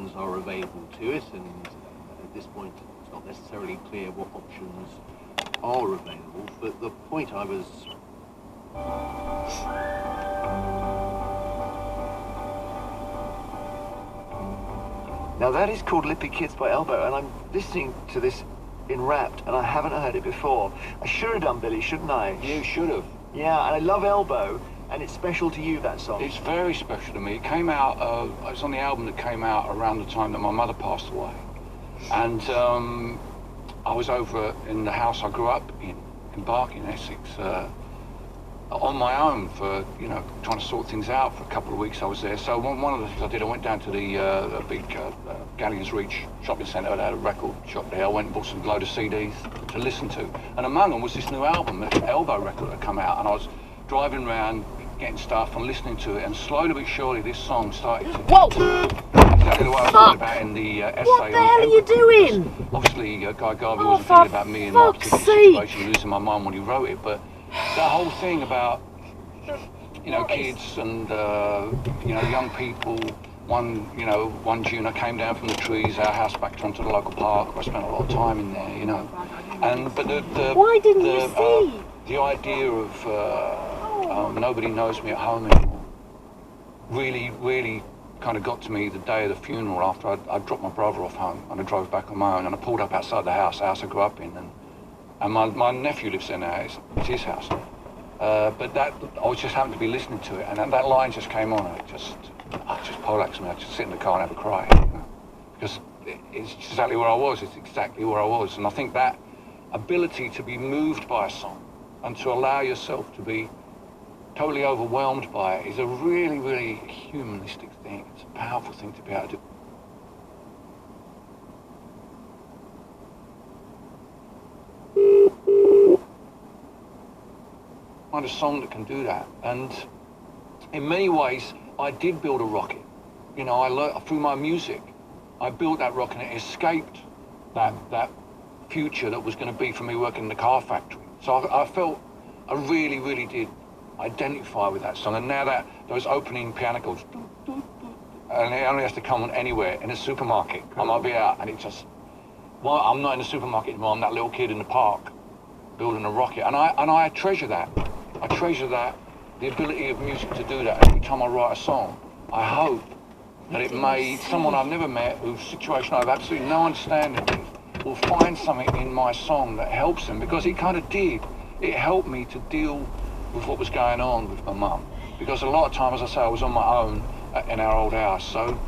options are available to it, and at this point it's not necessarily clear what options are available, but the point I was... Now that is called Lippy Kids by Elbow, and I'm listening to this in Wrapped, and I haven't heard it before. I should have done, Billy, shouldn't I? You should have. Yeah, and I love Elbow, and it's special to you, that song. It's very special to me. It came out, it was on the album that came out around the time that my mother passed away. And I was over in the house I grew up in Bark in Essex, on my own for, you know, trying to sort things out for a couple of weeks I was there. So one of the things I did, I went down to the big Galleons Reach shopping centre. They had a record shop there. I went and bought some load of CDs to listen to. And among them was this new album, the Elbow record that had come out. And I was driving around, getting stuff and listening to it. And slowly but surely, this song started to... Whoa! Exactly the way I was talking about in the essay. What the hell are you doing? Obviously, Guy Garvey wasn't thinking about me in my particular situation, losing my mind when he wrote it, but that whole thing about, you know, kids and, you know, young people, one June I came down from the trees, our house back onto the local park, I spent a lot of time in there, you know, and, but why didn't you see? The idea of nobody knows me at home anymore really kind of got to me the day of the funeral after I dropped my brother off home and I drove back on my own, and I pulled up outside the house I grew up in, and my nephew lives there now, it's his house. But that, I just happened to be listening to it, and that line just came on, and it just poleaxed me. I just sit in the car and have a cry, you know? Because it's exactly where I was, it's exactly where I was. And I think that ability to be moved by a song and to allow yourself to be totally overwhelmed by it is a really, really humanistic thing. It's a powerful thing to be able to do. Find a song that can do that, and in many ways I did build a rocket. You know, I learned through my music, I built that rocket, and it escaped that future that was going to be for me working in the car factory. So I felt I really did identify with that song, and now that those opening piano chords, and it only has to come on anywhere in a supermarket. I might be out, and it just, well, I'm not in the supermarket anymore. I'm that little kid in the park building a rocket, and I treasure that. I treasure that, the ability of music to do that. Every time I write a song, I hope that it may, someone I've never met, whose situation I have absolutely no understanding with, will find something in my song that helps them, because it kind of did. It helped me to deal with what was going on with my mum. Because a lot of time, as I say, I was on my own in our old house. So